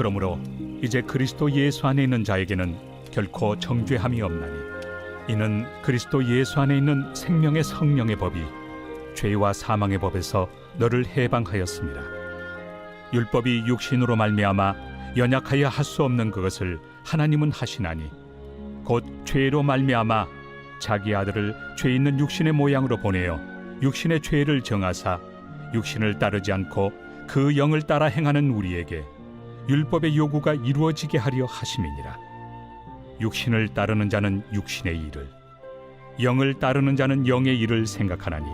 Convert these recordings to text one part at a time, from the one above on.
그러므로 이제 그리스도 예수 안에 있는 자에게는 결코 정죄함이 없나니 이는 그리스도 예수 안에 있는 생명의 성령의 법이 죄와 사망의 법에서 너를 해방하였습니다. 율법이 육신으로 말미암아 연약하여 할 수 없는 그것을 하나님은 하시나니 곧 죄로 말미암아 자기 아들을 죄 있는 육신의 모양으로 보내어 육신의 죄를 정하사 육신을 따르지 않고 그 영을 따라 행하는 우리에게 율법의 요구가 이루어지게 하려 하심이니라. 육신을 따르는 자는 육신의 일을, 영을 따르는 자는 영의 일을 생각하나니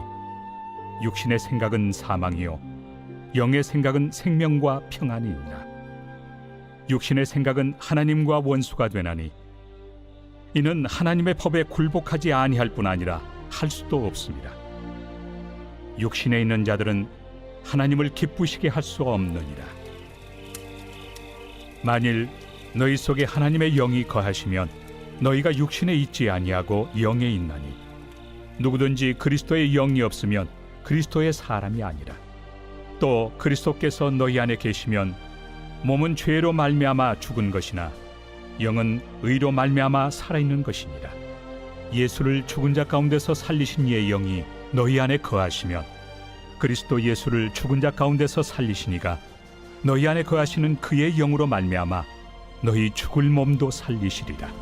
육신의 생각은 사망이요 영의 생각은 생명과 평안이니라. 육신의 생각은 하나님과 원수가 되나니 이는 하나님의 법에 굴복하지 아니할 뿐 아니라 할 수도 없습니다. 육신에 있는 자들은 하나님을 기쁘시게 할 수 없느니라. 만일 너희 속에 하나님의 영이 거하시면 너희가 육신에 있지 아니하고 영에 있나니 누구든지 그리스도의 영이 없으면 그리스도의 사람이 아니라. 또 그리스도께서 너희 안에 계시면 몸은 죄로 말미암아 죽은 것이나 영은 의로 말미암아 살아있는 것이니라. 예수를 죽은 자 가운데서 살리신 이의 영이 너희 안에 거하시면 그리스도 예수를 죽은 자 가운데서 살리시니가 너희 안에 거하시는 그의 영으로 말미암아 너희 죽을 몸도 살리시리라.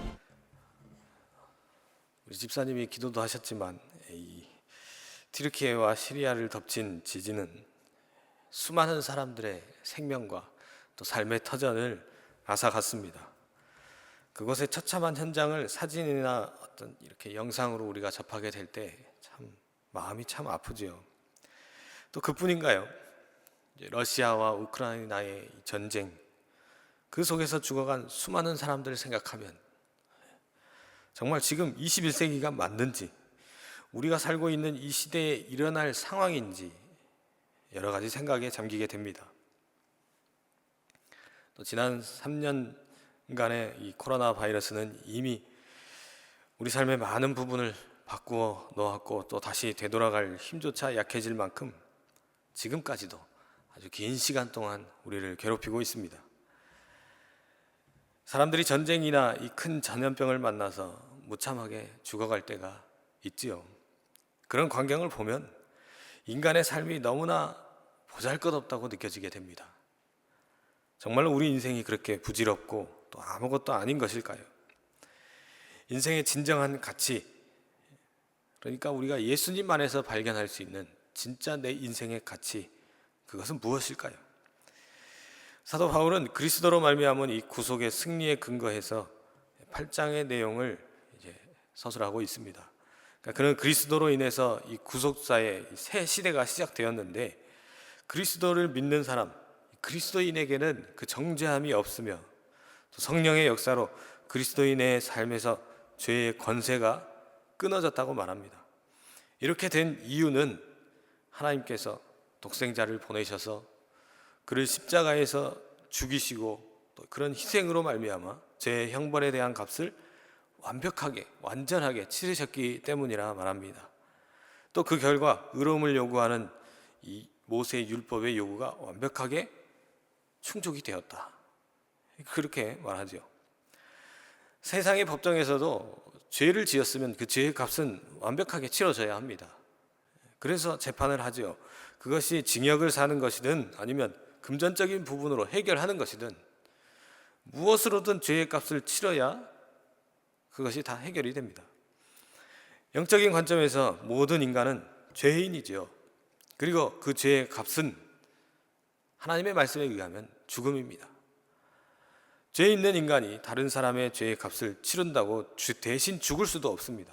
우리 집사님이 기도도 하셨지만 이 튀르키예와 시리아를 덮친 지진은 수많은 사람들의 생명과 또 삶의 터전을 앗아갔습니다. 그곳의 처참한 현장을 사진이나 어떤 이렇게 영상으로 우리가 접하게 될 때 참 마음이 참 아프지요. 또 그뿐인가요? 러시아와 우크라이나의 전쟁, 그 속에서 죽어간 수많은 사람들을 생각하면 정말 지금 21세기가 맞는지, 우리가 살고 있는 이 시대에 일어날 상황인지 여러 가지 생각에 잠기게 됩니다. 또 지난 3년간의 이 코로나 바이러스는 이미 우리 삶의 많은 부분을 바꾸어 놓았고 또 다시 되돌아갈 힘조차 약해질 만큼 지금까지도 아주 긴 시간 동안 우리를 괴롭히고 있습니다. 사람들이 전쟁이나 이 큰 전염병을 만나서 무참하게 죽어갈 때가 있지요. 그런 광경을 보면 인간의 삶이 너무나 보잘것없다고 느껴지게 됩니다. 정말로 우리 인생이 그렇게 부질없고 또 아무것도 아닌 것일까요? 인생의 진정한 가치, 그러니까 우리가 예수님 안에서 발견할 수 있는 진짜 내 인생의 가치, 그것은 무엇일까요? 사도 바울은 그리스도로 말미암은 이 구속의 승리에 근거해서 8장의 내용을 이제 서술하고 있습니다. 그러니까 그는 그리스도로 인해서 이 구속사의 새 시대가 시작되었는데 그리스도를 믿는 사람, 그리스도인에게는 그 정죄함이 없으며 또 성령의 역사로 그리스도인의 삶에서 죄의 권세가 끊어졌다고 말합니다. 이렇게 된 이유는 하나님께서 독생자를 보내셔서 그를 십자가에서 죽이시고 또 그런 희생으로 말미암아 죄의 형벌에 대한 값을 완벽하게 완전하게 치르셨기 때문이라 말합니다. 또 그 결과 의로움을 요구하는 이 모세의 율법의 요구가 완벽하게 충족이 되었다, 그렇게 말하죠. 세상의 법정에서도 죄를 지었으면 그 죄의 값은 완벽하게 치러져야 합니다. 그래서 재판을 하죠. 그것이 징역을 사는 것이든 아니면 금전적인 부분으로 해결하는 것이든 무엇으로든 죄의 값을 치러야 그것이 다 해결이 됩니다. 영적인 관점에서 모든 인간은 죄인이죠. 그리고 그 죄의 값은 하나님의 말씀에 의하면 죽음입니다. 죄 있는 인간이 다른 사람의 죄의 값을 치른다고 대신 죽을 수도 없습니다.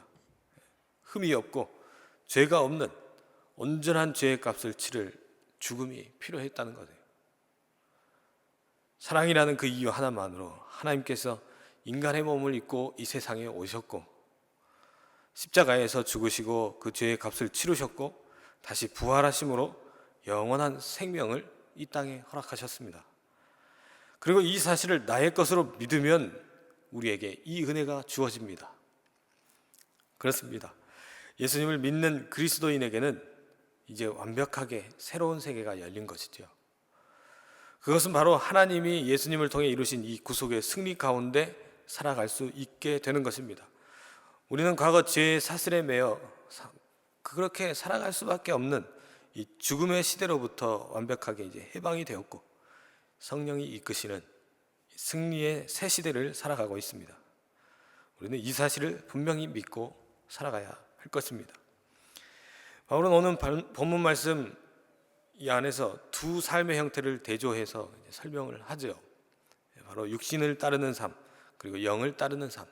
흠이 없고 죄가 없는 온전한 죄의 값을 치를 죽음이 필요했다는 거예요. 사랑이라는 그 이유 하나만으로 하나님께서 인간의 몸을 입고 이 세상에 오셨고 십자가에서 죽으시고 그 죄의 값을 치르셨고 다시 부활하심으로 영원한 생명을 이 땅에 허락하셨습니다. 그리고 이 사실을 나의 것으로 믿으면 우리에게 이 은혜가 주어집니다. 그렇습니다. 예수님을 믿는 그리스도인에게는 이제 완벽하게 새로운 세계가 열린 것이죠. 그것은 바로 하나님이 예수님을 통해 이루신 이 구속의 승리 가운데 살아갈 수 있게 되는 것입니다. 우리는 과거 죄의 사슬에 매여 그렇게 살아갈 수밖에 없는 이 죽음의 시대로부터 완벽하게 이제 해방이 되었고, 성령이 이끄시는 승리의 새 시대를 살아가고 있습니다. 우리는 이 사실을 분명히 믿고 살아가야 할 것입니다. 바울은 오늘 본문 말씀 이 안에서 두 삶의 형태를 대조해서 설명을 하죠. 바로 육신을 따르는 삶, 그리고 영을 따르는 삶.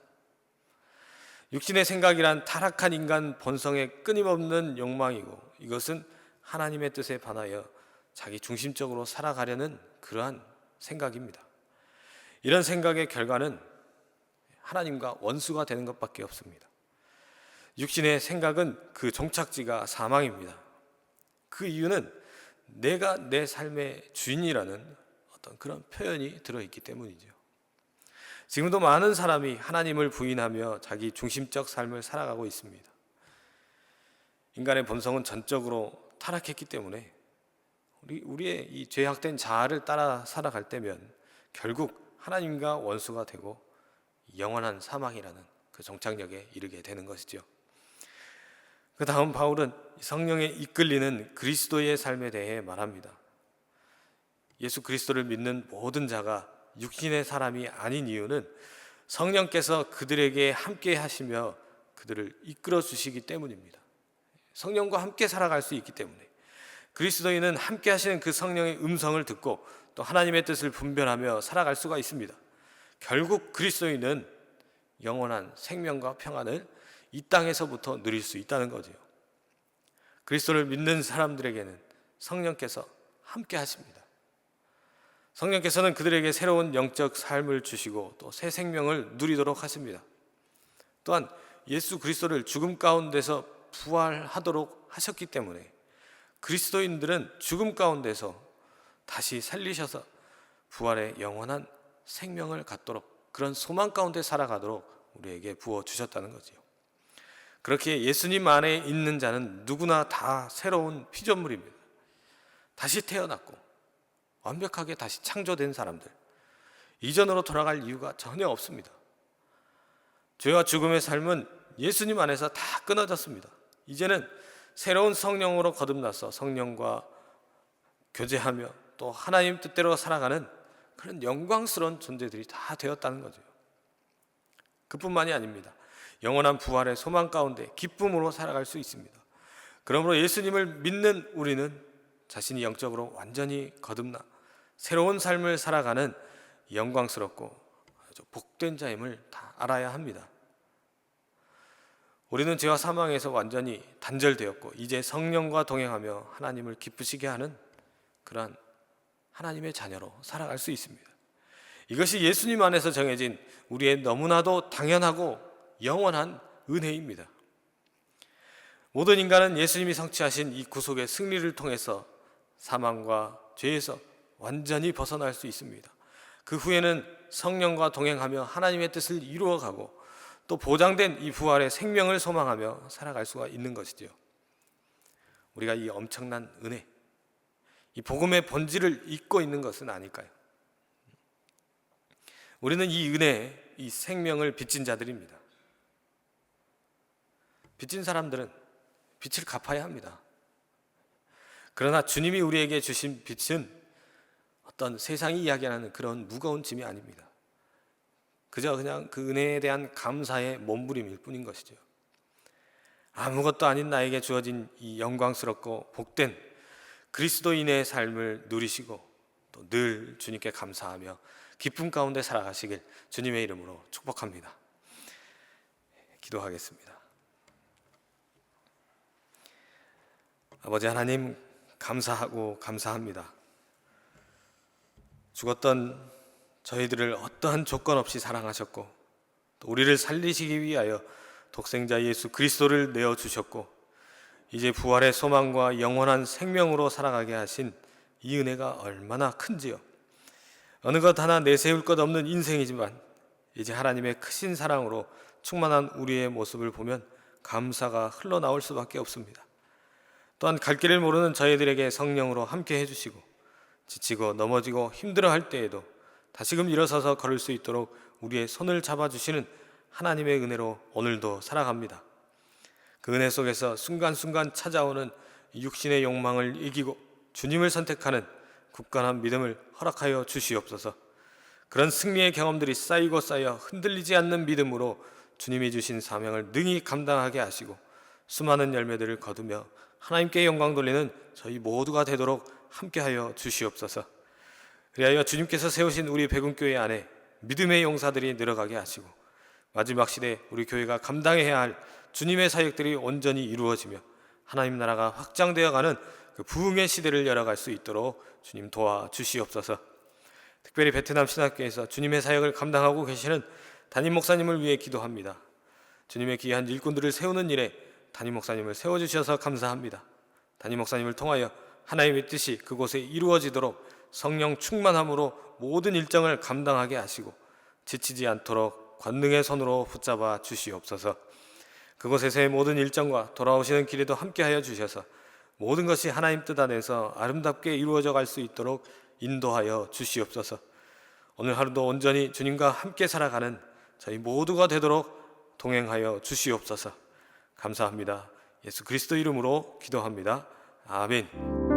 육신의 생각이란 타락한 인간 본성의 끊임없는 욕망이고, 이것은 하나님의 뜻에 반하여 자기 중심적으로 살아가려는 그러한 생각입니다. 이런 생각의 결과는 하나님과 원수가 되는 것밖에 없습니다. 육신의 생각은 그 종착지가 사망입니다. 그 이유는 내가 내 삶의 주인이라는 어떤 그런 표현이 들어있기 때문이죠. 지금도 많은 사람이 하나님을 부인하며 자기 중심적 삶을 살아가고 있습니다. 인간의 본성은 전적으로 타락했기 때문에 우리의 이 죄악된 자아를 따라 살아갈 때면 결국 하나님과 원수가 되고 영원한 사망이라는 그 종착역에 이르게 되는 것이죠. 그 다음 바울은 성령에 이끌리는 그리스도의 삶에 대해 말합니다. 예수 그리스도를 믿는 모든 자가 육신의 사람이 아닌 이유는 성령께서 그들에게 함께 하시며 그들을 이끌어 주시기 때문입니다. 성령과 함께 살아갈 수 있기 때문에 그리스도인은 함께 하시는 그 성령의 음성을 듣고 또 하나님의 뜻을 분별하며 살아갈 수가 있습니다. 결국 그리스도인은 영원한 생명과 평안을 이 땅에서부터 누릴 수 있다는 거죠. 그리스도를 믿는 사람들에게는 성령께서 함께 하십니다. 성령께서는 그들에게 새로운 영적 삶을 주시고 또 새 생명을 누리도록 하십니다. 또한 예수 그리스도를 죽음 가운데서 부활하도록 하셨기 때문에 그리스도인들은 죽음 가운데서 다시 살리셔서 부활의 영원한 생명을 갖도록, 그런 소망 가운데 살아가도록 우리에게 부어주셨다는 거죠. 그렇게 예수님 안에 있는 자는 누구나 다 새로운 피조물입니다. 다시 태어났고 완벽하게 다시 창조된 사람들, 이전으로 돌아갈 이유가 전혀 없습니다. 죄와 죽음의 삶은 예수님 안에서 다 끊어졌습니다. 이제는 새로운 성령으로 거듭나서 성령과 교제하며 또 하나님 뜻대로 살아가는 그런 영광스러운 존재들이 다 되었다는 거죠. 그뿐만이 아닙니다. 영원한 부활의 소망 가운데 기쁨으로 살아갈 수 있습니다. 그러므로 예수님을 믿는 우리는 자신이 영적으로 완전히 거듭나 새로운 삶을 살아가는 영광스럽고 아주 복된 자임을 다 알아야 합니다. 우리는 죄와 사망에서 완전히 단절되었고 이제 성령과 동행하며 하나님을 기쁘시게 하는 그러한 하나님의 자녀로 살아갈 수 있습니다. 이것이 예수님 안에서 정해진 우리의 너무나도 당연하고 영원한 은혜입니다. 모든 인간은 예수님이 성취하신 이 구속의 승리를 통해서 사망과 죄에서 완전히 벗어날 수 있습니다. 그 후에는 성령과 동행하며 하나님의 뜻을 이루어가고 또 보장된 이 부활의 생명을 소망하며 살아갈 수가 있는 것이죠. 우리가 이 엄청난 은혜, 이 복음의 본질을 잊고 있는 것은 아닐까요? 우리는 이 은혜, 이 생명을 빚진 자들입니다. 빚진 사람들은 빚을 갚아야 합니다. 그러나 주님이 우리에게 주신 빚은 어떤 세상이 이야기하는 그런 무거운 짐이 아닙니다. 그저 그냥 그 은혜에 대한 감사의 몸부림일 뿐인 것이죠. 아무것도 아닌 나에게 주어진 이 영광스럽고 복된 그리스도인의 삶을 누리시고 또 늘 주님께 감사하며 기쁨 가운데 살아가시길 주님의 이름으로 축복합니다. 기도하겠습니다. 아버지 하나님, 감사하고 감사합니다. 죽었던 저희들을 어떠한 조건 없이 사랑하셨고 또 우리를 살리시기 위하여 독생자 예수 그리스도를 내어주셨고 이제 부활의 소망과 영원한 생명으로 살아가게 하신 이 은혜가 얼마나 큰지요. 어느 것 하나 내세울 것 없는 인생이지만 이제 하나님의 크신 사랑으로 충만한 우리의 모습을 보면 감사가 흘러나올 수밖에 없습니다. 또한 갈 길을 모르는 저희들에게 성령으로 함께 해주시고 지치고 넘어지고 힘들어할 때에도 다시금 일어서서 걸을 수 있도록 우리의 손을 잡아주시는 하나님의 은혜로 오늘도 살아갑니다. 그 은혜 속에서 순간순간 찾아오는 육신의 욕망을 이기고 주님을 선택하는 굳건한 믿음을 허락하여 주시옵소서. 그런 승리의 경험들이 쌓이고 쌓여 흔들리지 않는 믿음으로 주님이 주신 사명을 능히 감당하게 하시고 수많은 열매들을 거두며 하나님께 영광 돌리는 저희 모두가 되도록 함께하여 주시옵소서. 그리하여 주님께서 세우신 우리 백운교회 안에 믿음의 용사들이 늘어가게 하시고 마지막 시대 우리 교회가 감당해야 할 주님의 사역들이 온전히 이루어지며 하나님 나라가 확장되어가는 그 부흥의 시대를 열어갈 수 있도록 주님 도와주시옵소서. 특별히 베트남 신학교에서 주님의 사역을 감당하고 계시는 담임 목사님을 위해 기도합니다. 주님의 귀한 일꾼들을 세우는 일에 담임 목사님을 세워주셔서 감사합니다. 담임 목사님을 통하여 하나님의 뜻이 그곳에 이루어지도록 성령 충만함으로 모든 일정을 감당하게 하시고 지치지 않도록 권능의 손으로 붙잡아 주시옵소서. 그곳에서의 모든 일정과 돌아오시는 길에도 함께하여 주셔서 모든 것이 하나님 뜻 안에서 아름답게 이루어져 갈 수 있도록 인도하여 주시옵소서. 오늘 하루도 온전히 주님과 함께 살아가는 저희 모두가 되도록 동행하여 주시옵소서. 감사합니다. 예수 그리스도 이름으로 기도합니다. 아멘.